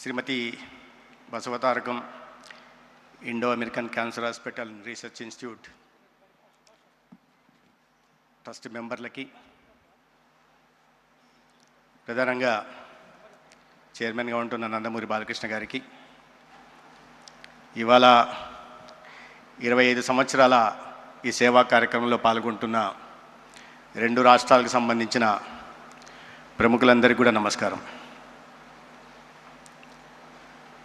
శ్రీమతి Basavatarakam Indo American cancer hospital research institute trust మెంబర్లకి, ప్రధానంగా చైర్మన్గా ఉంటున్న నందమూరి బాలకృష్ణ గారికి, ఇవాళ 25 సంవత్సరాల ఈ సేవా కార్యక్రమంలో పాల్గొంటున్న 2 రాష్ట్రాలకు సంబంధించిన ప్రముఖులందరికీ కూడా నమస్కారం.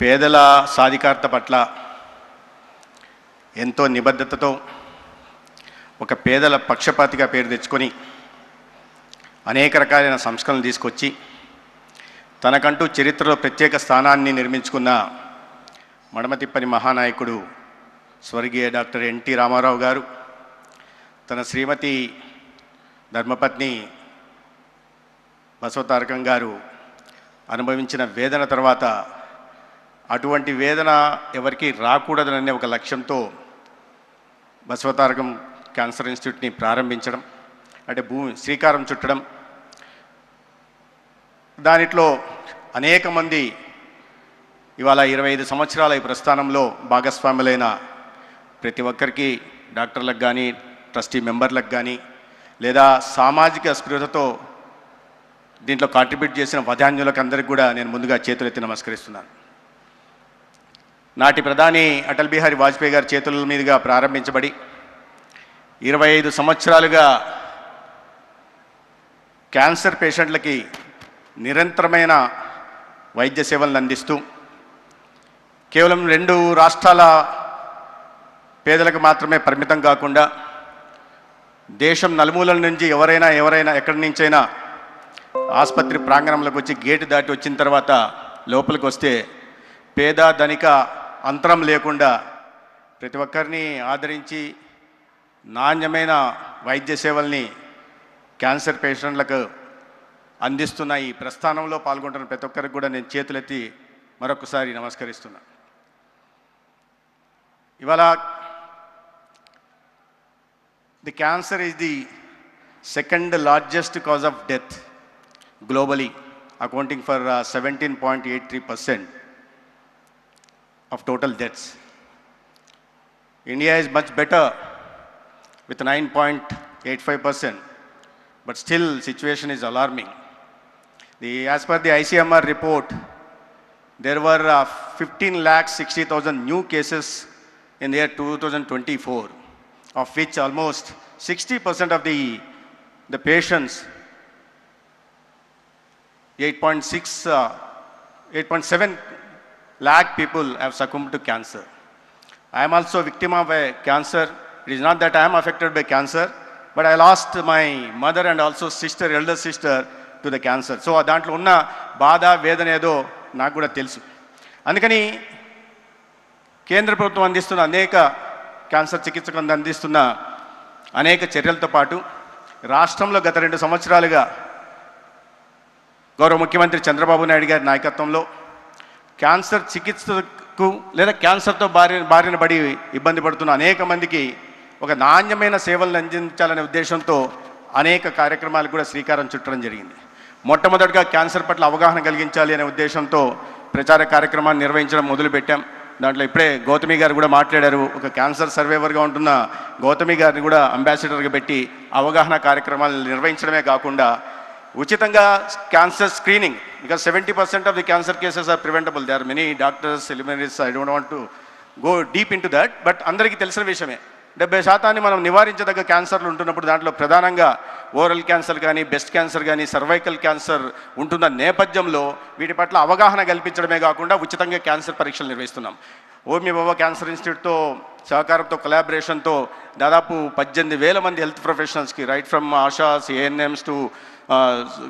పేదల సాధికారత పట్ల ఎంతో నిబద్ధతతో ఒక పేదల పక్షపాతిగా పేరు తెచ్చుకొని అనేక రకాలైన సంస్కరణలు తీసుకొచ్చి తనకంటూ చరిత్రలో ప్రత్యేక స్థానాన్ని నిర్మించుకున్న మడమతిప్పని మహానాయకుడు స్వర్గీయ డాక్టర్ ఎన్టీ రామారావు గారు తన శ్రీమతి ధర్మపత్ని బసవతారకం గారు అనుభవించిన వేదన తర్వాత అటువంటి వేదన ఎవరికి రాకూడదనే ఒక లక్ష్యంతో బసవతారకం క్యాన్సర్ ఇన్స్టిట్యూట్ని ప్రారంభించడం, అంటే శ్రీకారం చుట్టడం, దానిట్లో అనేక మంది ఇవాళ 25 సంవత్సరాల ఈ ప్రస్థానంలో భాగస్వాములైన ప్రతి ఒక్కరికి, డాక్టర్లకు కానీ, ట్రస్టీ మెంబర్లకు కానీ, లేదా సామాజిక స్పృహతో దీంట్లో కాంట్రిబ్యూట్ చేసిన వధాన్యులకు అందరికీ కూడా నేను ముందుగా చేతులెత్తి నమస్కరిస్తున్నాను. నాటి ప్రధాని అటల్ బిహారీ వాజ్పేయి గారి చేతుల మీదుగా ప్రారంభించబడి 25 సంవత్సరాలుగా క్యాన్సర్ పేషెంట్లకి నిరంతరమైన వైద్య సేవలను అందిస్తూ కేవలం 2 రాష్ట్రాల పేదలకు మాత్రమే పరిమితం కాకుండా దేశం నలుమూలల నుంచి ఎవరైనా ఎక్కడి నుంచైనా ఆసుపత్రి ప్రాంగణంలోకి వచ్చి గేటు దాటి వచ్చిన తర్వాత లోపలికి వస్తే పేద ధనిక అంతరం లేకుండా ప్రతి ఒక్కరిని ఆదరించి నాణ్యమైన వైద్య సేవల్ని క్యాన్సర్ పేషెంట్లకు అందిస్తున్న ఈ ప్రస్థానంలో పాల్గొంటున్న ప్రతి ఒక్కరికి కూడా నేను చేతులెత్తి మరొకసారి నమస్కరిస్తున్నా. ఇవాళ the cancer is the second largest cause of death globally, accounting for 17.83% of total deaths. India is much better with 9.85%, but still situation is alarming. As per the ICMR report, there were 15,60,000 new cases in the year 2024, of which almost 60% of the patients, 8.7 lakh people have succumbed to cancer. I am also a victim of a cancer. It is not that I am affected by cancer, but I lost my mother and also elder sister to the cancer. So దాంట్లో ఉన్న బాధ వేదన ఏదో నాకు కూడా తెలుసు. అందుకని కేంద్ర ప్రభుత్వం అందిస్తున్న అనేక క్యాన్సర్ చికిత్సకు అందిస్తున్న అనేక చర్యలతో పాటు రాష్ట్రంలో గత 2 సంవత్సరాలుగా గౌరవ ముఖ్యమంత్రి చంద్రబాబు నాయుడు గారి నాయకత్వంలో క్యాన్సర్ చికిత్సకు లేదా క్యాన్సర్తో బారిన పడి ఇబ్బంది పడుతున్న అనేక మందికి ఒక నాణ్యమైన సేవలను అందించాలనే ఉద్దేశంతో అనేక కార్యక్రమాలకు కూడా శ్రీకారం చుట్టడం జరిగింది. మొట్టమొదటిగా క్యాన్సర్ పట్ల అవగాహన కలిగించాలి అనే ఉద్దేశంతో ప్రచార కార్యక్రమాన్ని నిర్వహించడం మొదలుపెట్టాం. దాంట్లో ఇప్పుడే గౌతమి గారు కూడా మాట్లాడారు. ఒక క్యాన్సర్ సర్వైవర్గా ఉంటున్న గౌతమి గారిని కూడా అంబాసిడర్గా పెట్టి అవగాహన కార్యక్రమాలు నిర్వహించడమే కాకుండా ఉచితంగా cancer screening, because 70% of the cancer cases are preventable. There are many doctors, preliminaries, I don't want to go deep into that, but అందరికీ తెలిసిన విషయమే 70% మనం నివారించదగ్గ క్యాన్సర్లు ఉంటున్నప్పుడు దాంట్లో ప్రధానంగా ఓరల్ క్యాన్సర్ కానీ, బ్రెస్ట్ క్యాన్సర్ కానీ, సర్వైకల్ క్యాన్సర్ ఉంటున్న నేపథ్యంలో వీటి పట్ల అవగాహన కల్పించడమే కాకుండా ఉచితంగా క్యాన్సర్ పరీక్షలు నిర్వహిస్తున్నాం. ఓమి బాబా క్యాన్సర్ ఇన్స్టిట్యూట్తో సహకారంతో, కొలాబరేషన్తో దాదాపు 18,000 మంది హెల్త్ ప్రొఫెషనల్స్కి, right from ASHAs, ANMs to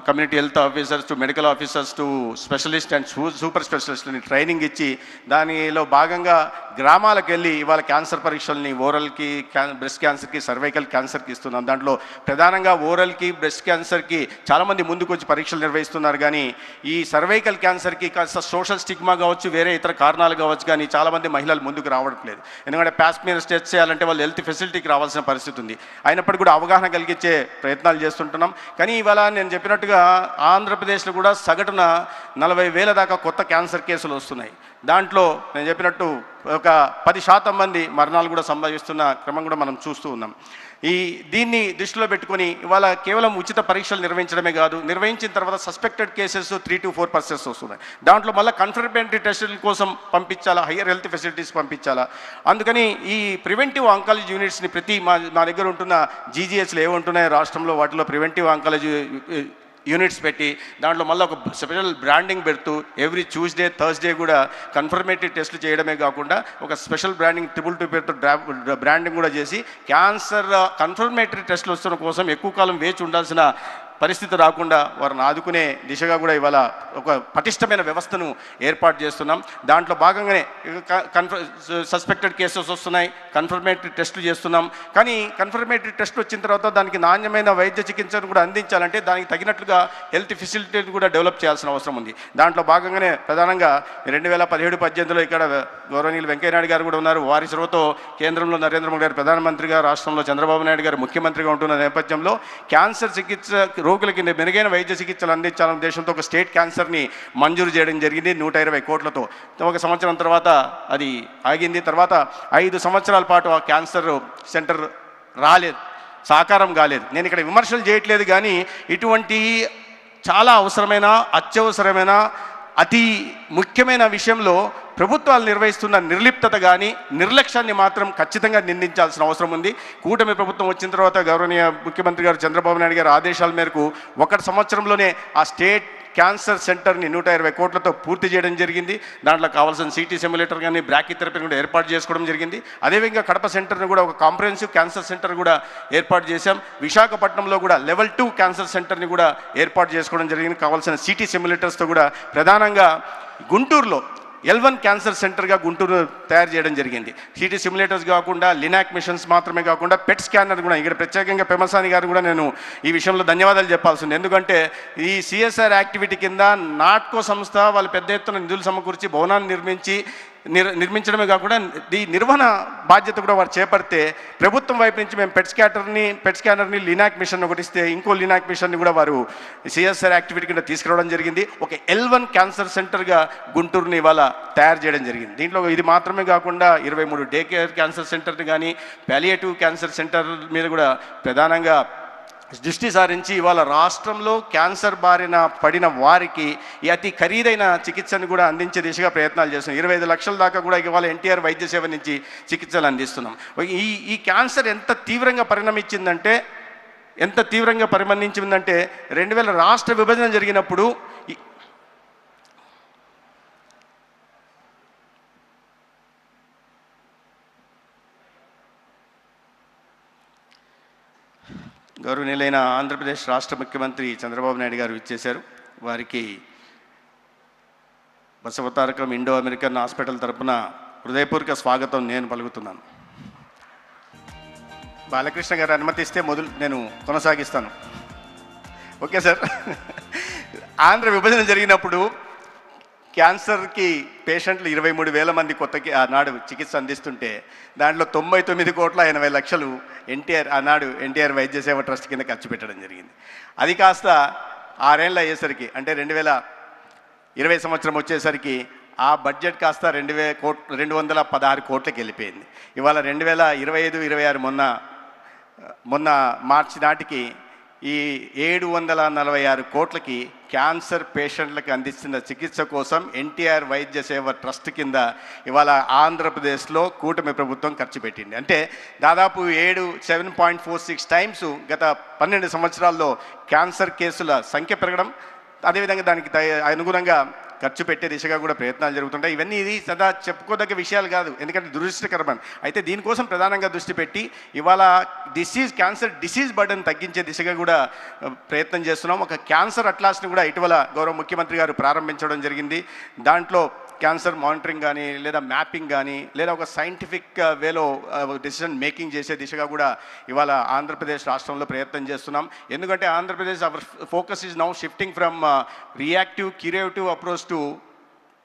community health officers to medical officers to specialist and super స్పెషలిస్ట్ని ట్రైనింగ్ ఇచ్చి దానిలో భాగంగా గ్రామాలకు వెళ్ళి ఇవాళ క్యాన్సర్ పరీక్షల్ని ఓరల్కి బ్రెస్ట్ క్యాన్సర్కి సర్వైకల్ క్యాన్సర్కి ఇస్తున్నాం. దాంట్లో ప్రధానంగా ఓరల్కి బ్రెస్ట్ క్యాన్సర్కి చాలామంది ముందుకు వచ్చి పరీక్షలు నిర్వహిస్తున్నారు. కానీ ఈ సర్వైకల్ క్యాన్సర్కి కాస్త సోషల్ స్టిగ్మా కావచ్చు, వేరే ఇతర కారణాలు కావచ్చు, కానీ చాలామంది మహిళలు ముందుకు రావట్లేదు. ఎందుకంటే ప్యాస్మీర్ టెస్ట్ చేయాలంటే వాళ్ళు హెల్త్ ఫెసిలిటీకి రావాల్సిన పరిస్థితి ఉంది. అయినప్పటికీ కూడా అవగాహన కలిగించే ప్రయత్నాలు చేస్తుంటున్నాం. కానీ ఇవాళ నేను చెప్పినట్టుగా ఆంధ్రప్రదేశ్లో కూడా సగటున 40,000 దాకా కొత్త క్యాన్సర్ కేసులు వస్తున్నాయి. దాంట్లో నేను చెప్పినట్టు ఒక 10% మంది మరణాలు కూడా సంభవిస్తున్న క్రమం కూడా మనం చూస్తూ ఉన్నాం. దీన్ని దృష్టిలో పెట్టుకొని ఇవాళ కేవలం ఉచిత పరీక్షలు నిర్వహించడమే కాదు, నిర్వహించిన తర్వాత సస్పెక్టెడ్ కేసెస్ 3 to 4% వస్తున్నాయి. దాంట్లో మళ్ళీ కన్ఫర్మేటరీ టెస్టుల కోసం పంపించాలా, హయ్యర్ హెల్త్ ఫెసిలిటీస్ పంపించాలా. అందుకని ఈ ప్రివెంటివ్ ఆంకాలజీ యూనిట్స్ని మా దగ్గర ఉంటున్న జీజీహెచ్లు ఏముంటున్నాయో రాష్ట్రంలో వాటిలో ప్రివెంటివ్ ఆంకాలజీ యూనిట్స్ పెట్టి దాంట్లో మళ్ళీ ఒక స్పెషల్ బ్రాండింగ్ పెడుతూ ఎవ్రీ ట్యూస్డే థర్స్డే కూడా కన్ఫర్మేటరీ టెస్టులు చేయడమే కాకుండా ఒక స్పెషల్ బ్రాండింగ్ 222 పేరుతో బ్రాండింగ్ కూడా చేసి క్యాన్సర్ కన్ఫర్మేటరీ టెస్టులు వస్తున్న కోసం ఎక్కువ కాలం వేచి ఉండాల్సిన పరిస్థితి రాకుండా వారిని ఆదుకునే దిశగా కూడా ఇవాళ ఒక పటిష్టమైన వ్యవస్థను ఏర్పాటు చేస్తున్నాం. దాంట్లో భాగంగానే సస్పెక్టెడ్ కేసెస్ వస్తున్నాయి, కన్ఫర్మేటరీ టెస్టులు చేస్తున్నాం. కానీ కన్ఫర్మేటరీ టెస్ట్ వచ్చిన తర్వాత దానికి నాణ్యమైన వైద్య చికిత్సను కూడా అందించాలంటే దానికి తగినట్లుగా హెల్త్ ఫెసిలిటీని కూడా డెవలప్ చేయాల్సిన అవసరం ఉంది. దాంట్లో భాగంగానే ప్రధానంగా 2017-18లో ఇక్కడ గౌరవనీయులు వెంకయ్యనాయుడు గారు కూడా ఉన్నారు. వారి చొరవతో కేంద్రంలో నరేంద్ర మోడీ గారు ప్రధానమంత్రిగా, రాష్ట్రంలో చంద్రబాబు నాయుడు గారు ముఖ్యమంత్రిగా ఉంటున్న నేపథ్యంలో క్యాన్సర్ చికిత్స రోగులకి మెరుగైన వైద్య చికిత్సలు అందించాలనే ఉద్దేశంతో ఒక స్టేట్ క్యాన్సర్ని మంజూరు చేయడం జరిగింది 120 కోట్లతో. ఒక సంవత్సరం తర్వాత అది ఆగింది. తర్వాత 5 సంవత్సరాల పాటు ఆ క్యాన్సర్ సెంటర్ రాలేదు, సాకారం కాలేదు. నేను ఇక్కడ విమర్శలు చేయట్లేదు, కానీ ఇటువంటి చాలా అవసరమైన, అత్యవసరమైన, అతి ముఖ్యమైన విషయంలో ప్రభుత్వాలు నిర్వహిస్తున్న నిర్లిప్తత కానీ నిర్లక్ష్యాన్ని మాత్రం ఖచ్చితంగా నిందించాల్సిన అవసరం ఉంది. కూటమి ప్రభుత్వం వచ్చిన తర్వాత గౌరవనీయ ముఖ్యమంత్రి గారు చంద్రబాబు నాయుడు గారు ఆదేశాల మేరకు 1 సంవత్సరంలోనే ఆ స్టేట్ క్యాన్సర్ సెంటర్ని 120 కోట్లతో పూర్తి చేయడం జరిగింది. దాంట్లో కావాల్సిన సిటీ సిమ్యులేటర్ కానీ బ్రాకీథెరపీని కూడా ఏర్పాటు చేసుకోవడం జరిగింది. అదేవిధంగా కడప సెంటర్ని కూడా ఒక కాంప్రహెన్సివ్ క్యాన్సర్ సెంటర్ కూడా ఏర్పాటు చేశాం. విశాఖపట్నంలో కూడా లెవెల్ 2 క్యాన్సర్ సెంటర్ని కూడా ఏర్పాటు చేసుకోవడం జరిగింది. కావాల్సిన సిటీ సిమ్యులేటర్స్తో కూడా ప్రధానంగా గుంటూరులో L1 క్యాన్సర్ సెంటర్గా గుంటూరు తయారు చేయడం జరిగింది. సిటీ సిమ్యులేటర్స్ కాకుండా లినాక్ మిషన్స్ మాత్రమే కాకుండా పెట్ స్కానర్ కూడా ఇక్కడ ప్రత్యేకంగా పెమసాని గారు కూడా నేను ఈ విషయంలో ధన్యవాదాలు చెప్పాల్సింది. ఎందుకంటే ఈ CSR యాక్టివిటీ కింద నాట్కో సంస్థ వాళ్ళు పెద్ద ఎత్తున నిధులు సమకూర్చి భవనాన్ని నిర్మించడమే కాకుండా ఈ నిర్వహణ బాధ్యత కూడా వారు చేపడితే ప్రభుత్వం వైపు నుంచి మేము పెట్ స్కానర్ని లినాక్ మిషన్ ఒకటి ఇస్తే ఇంకో లినాక్ మిషన్ని కూడా వారు CSR యాక్టివిటీ కింద తీసుకురావడం జరిగింది. ఒక L1 క్యాన్సర్ సెంటర్గా గుంటూరుని ఇవాళ తయారు చేయడం జరిగింది. దీంట్లో ఇది మాత్రమే కాకుండా 23 డే కేర్ క్యాన్సర్ సెంటర్ని కానీ పాలియేటివ్ క్యాన్సర్ సెంటర్ మీద కూడా ప్రధానంగా దృష్టి సారించి ఇవాళ రాష్ట్రంలో క్యాన్సర్ బారిన పడిన వారికి ఈ అతి ఖరీదైన చికిత్సను కూడా అందించే దిశగా ప్రయత్నాలు చేస్తున్నాం. 25 లక్షల దాకా కూడా ఇవాళ ఎన్టీఆర్ వైద్య సేవ నుంచి చికిత్సలు అందిస్తున్నాం. ఈ క్యాన్సర్ ఎంత తీవ్రంగా పరిణమించిందంటే 2000 రాష్ట్ర విభజన జరిగినప్పుడు గౌరవనీయులైన ఆంధ్రప్రదేశ్ రాష్ట్ర ముఖ్యమంత్రి చంద్రబాబు నాయుడు గారు ఇచ్చేశారు. వారికి బసవతారకం ఇండో అమెరికన్ హాస్పిటల్ తరపున హృదయపూర్వక స్వాగతం నేను పలుకుతున్నాను. బాలకృష్ణ గారు అనుమతిస్తే నేను కొనసాగిస్తాను. Okay sir. ఆంధ్ర విభజన జరిగినప్పుడు క్యాన్సర్కి పేషెంట్లు 23,000 మంది కొత్తకి ఆనాడు చికిత్స అందిస్తుంటే దాంట్లో 99,80,00,000 ఎన్టీఆర్ వైద్య సేవ ట్రస్ట్ కింద ఖర్చు పెట్టడం జరిగింది. అది కాస్త 6 ఏళ్ళు అయ్యేసరికి అంటే 2020 సంవత్సరం వచ్చేసరికి ఆ బడ్జెట్ కాస్త 216 కోట్లకి వెళ్ళిపోయింది. ఇవాళ 2025-26 మొన్న మార్చి నాటికి ఈ 746 కోట్లకి క్యాన్సర్ పేషెంట్లకు అందిస్తున్న చికిత్స కోసం ఎన్టీఆర్ వైద్య సేవ ట్రస్ట్ కింద ఇవాళ ఆంధ్రప్రదేశ్లో కూటమి ప్రభుత్వం ఖర్చు పెట్టింది. అంటే దాదాపు 7.46 టైమ్స్ గత 12 సంవత్సరాల్లో క్యాన్సర్ కేసుల సంఖ్య పెరగడం, అదేవిధంగా దానికి అనుగుణంగా ఖర్చు పెట్టే దిశగా కూడా ప్రయత్నాలు జరుగుతుంటాయి. ఇవన్నీ ఇది సదా చెప్పుకోదగ్గ విషయాలు కాదు, ఎందుకంటే దురదృష్టకరమని. అయితే దీనికోసం ప్రధానంగా దృష్టి పెట్టి ఇవాళ క్యాన్సర్ డిసీజ్ బర్డెన్ తగ్గించే దిశగా కూడా ప్రయత్నం చేస్తున్నాం. ఒక క్యాన్సర్ అట్లాస్ని కూడా ఇటీవల గౌరవ ముఖ్యమంత్రి గారు ప్రారంభించడం జరిగింది. దాంట్లో క్యాన్సర్ మానిటరింగ్ కానీ లేదా మ్యాపింగ్ కానీ లేదా ఒక సైంటిఫిక్ వేలో డెసిషన్ మేకింగ్ చేసే దిశగా కూడా ఇవాళ ఆంధ్రప్రదేశ్ రాష్ట్రంలో ప్రయత్నం చేస్తున్నాం. ఎందుకంటే Andhra Pradesh our focus is now shifting from reactive curative approach to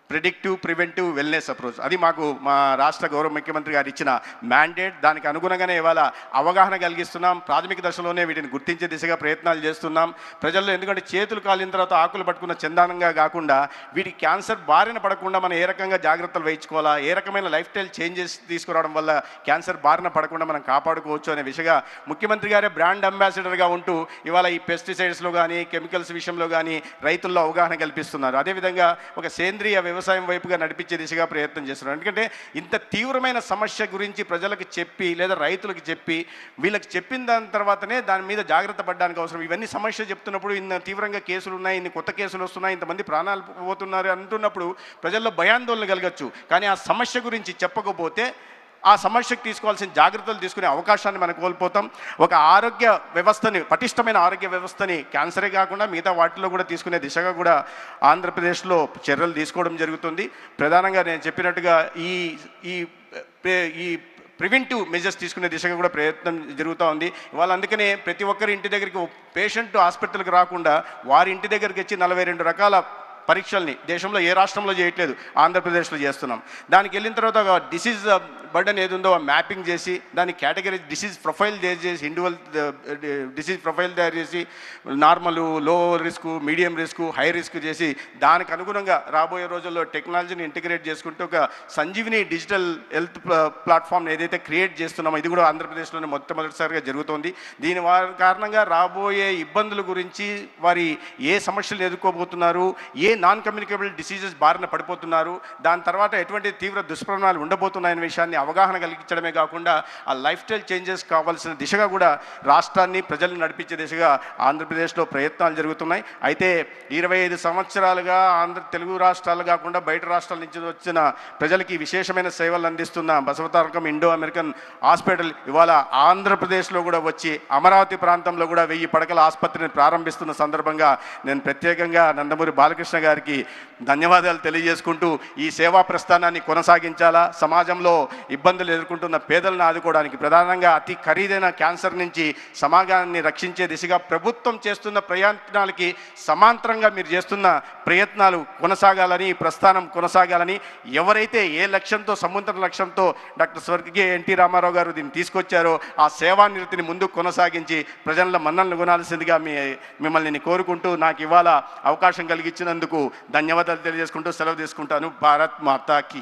predictive preventive wellness approach. అది మాకు మా రాష్ట్ర గౌరవ ముఖ్యమంత్రి గారు ఇచ్చిన మ్యాండేట్. దానికి అనుగుణంగానే ఇవాళ అవగాహన కలిగిస్తున్నాం. ప్రాథమిక దశలోనే వీటిని గుర్తించే దిశగా ప్రయత్నాలు చేస్తున్నాం ప్రజల్లో. ఎందుకంటే చేతులు కాలిన తర్వాత ఆకులు పట్టుకున్న చందానంగా కాకుండా వీటికి క్యాన్సర్ బారిన పడకుండా మనం ఏ రకంగా జాగ్రత్తలు వహించుకోవాలా, ఏ రకమైన లైఫ్ స్టైల్ చేంజెస్ తీసుకురావడం వల్ల క్యాన్సర్ బారిన పడకుండా మనం కాపాడుకోవచ్చు అనే విషయంగా ముఖ్యమంత్రి గారే బ్రాండ్ అంబాసిడర్గా ఉంటూ ఇవాళ ఈ పెస్టిసైడ్స్లో కానీ కెమికల్స్ విషయంలో కానీ రైతుల్లో అవగాహన కల్పిస్తున్నారు. అదేవిధంగా ఒక సేంద్రియ వ్యవసాయం వైపుగా నడిపించే దిశగా ప్రయత్నం చేస్తున్నారు. ఎందుకంటే ఇంత తీవ్రమైన సమస్య గురించి ప్రజలకు చెప్పి లేదా రైతులకు చెప్పి వీళ్ళకి చెప్పిన దాని తర్వాతనే దాని మీద జాగ్రత్త పడడానికి అవసరం. ఇవన్నీ సమస్య చెప్తున్నప్పుడు ఇన్ని తీవ్రంగా కేసులు ఉన్నాయి, ఇన్ని కొత్త కేసులు వస్తున్నాయి, ఇంతమంది ప్రాణాలు పోతున్నారు అంటున్నప్పుడు ప్రజల్లో భయాందోళన కలగచ్చు. కానీ ఆ సమస్య గురించి చెప్పకపోతే ఆ సమస్యకు తీసుకోవాల్సిన జాగ్రత్తలు తీసుకునే అవకాశాన్ని మనం కోల్పోతాం. ఒక ఆరోగ్య వ్యవస్థని, పటిష్టమైన ఆరోగ్య వ్యవస్థని క్యాన్సరే కాకుండా మిగతా వాటిలో కూడా తీసుకునే దిశగా కూడా ఆంధ్రప్రదేశ్లో చర్యలు తీసుకోవడం జరుగుతుంది. ప్రధానంగా నేను చెప్పినట్టుగా ఈ ఈ ఈ ప్రివెంటివ్ మెజర్స్ తీసుకునే దిశగా కూడా ప్రయత్నం జరుగుతూ ఉంది. ఇవాళ అందుకనే ప్రతి ఒక్కరి ఇంటి దగ్గరికి పేషెంట్ హాస్పిటల్కి రాకుండా వారి ఇంటి దగ్గరికి వచ్చి 42 రకాల పరీక్షల్ని దేశంలో ఏ రాష్ట్రంలో చేయట్లేదు, ఆంధ్రప్రదేశ్లో చేస్తున్నాం. దానికి వెళ్ళిన తర్వాత ఒక డిసీజ్ బర్డన్ ఏది ఉందో మ్యాపింగ్ చేసి దాని కేటగిరీ డిసీజ్ ప్రొఫైల్ చేసి ఇండివిజువల్ డిసీజ్ ప్రొఫైల్ తయారు చేసి నార్మల్, లో risk, medium risk, high risk చేసి దానికి అనుగుణంగా రాబోయే రోజుల్లో టెక్నాలజీని ఇంటిగ్రేట్ చేసుకుంటూ ఒక సంజీవిని డిజిటల్ హెల్త్ ప్లాట్ఫామ్ ఏదైతే క్రియేట్ చేస్తున్నామో ఇది కూడా ఆంధ్రప్రదేశ్లోనే మొట్టమొదటిసారిగా జరుగుతోంది. దీని కారణంగా రాబోయే ఇబ్బందుల గురించి, వారి ఏ సమస్యలు ఎదుర్కోబోతున్నారు, ఏ నాన్ కమ్యూనికేబుల్ డిసీజెస్ బారిన పడిపోతున్నారు, దాని తర్వాత ఎటువంటి తీవ్ర దుష్పరిణామాలు ఉండబోతున్నాయనే విషయాన్ని అవగాహన కలిగించడమే కాకుండా ఆ లైఫ్ స్టైల్ చేంజెస్ కావాల్సిన దిశగా కూడా రాష్ట్రాన్ని, ప్రజల్ని నడిపించే దిశగా ఆంధ్రప్రదేశ్లో ప్రయత్నాలు జరుగుతున్నాయి. అయితే 25 సంవత్సరాలుగా తెలుగు రాష్ట్రాలు కాకుండా బయట రాష్ట్రాల నుంచి వచ్చిన ప్రజలకి విశేషమైన సేవలు అందిస్తున్న బసవతారకం ఇండో అమెరికన్ హాస్పిటల్ ఇవాళ ఆంధ్రప్రదేశ్లో కూడా వచ్చి అమరావతి ప్రాంతంలో కూడా 1000 పడకల ఆసుపత్రిని ప్రారంభిస్తున్న సందర్భంగా నేను ప్రత్యేకంగా నందమూరి బాలకృష్ణ గారికి ధన్యవాదాలు తెలియజేసుకుంటూ ఈ సేవా ప్రస్థానాన్ని కొనసాగించాలా, సమాజంలో ఇబ్బందులు ఎదుర్కొంటున్న పేదలను ఆదుకోవడానికి, ప్రధానంగా అతి ఖరీదైన క్యాన్సర్ నుంచి సమాజాన్ని రక్షించే దిశగా ప్రభుత్వం చేస్తున్న ప్రయత్నాలకి సమాంతరంగా మీరు చేస్తున్న ప్రయత్నాలు కొనసాగాలని, ఈ ప్రస్థానం కొనసాగాలని, ఎవరైతే ఏ లక్ష్యంతో, సముద్ర లక్ష్యంతో డాక్టర్ స్వర్గీయ ఎన్టీ రామారావు గారు దీన్ని తీసుకొచ్చారో ఆ సేవానిరతిని ముందుకు కొనసాగించి ప్రజల మన్ననలు కొనాల్సిందిగా మిమ్మల్ని కోరుకుంటూ నాకు ఇవాళ అవకాశం కలిగించినందుకు ధన్యవాదాలు తెలియజేసుకుంటూ సెలవు తీసుకుంటాను. భారత్ మాతాకి.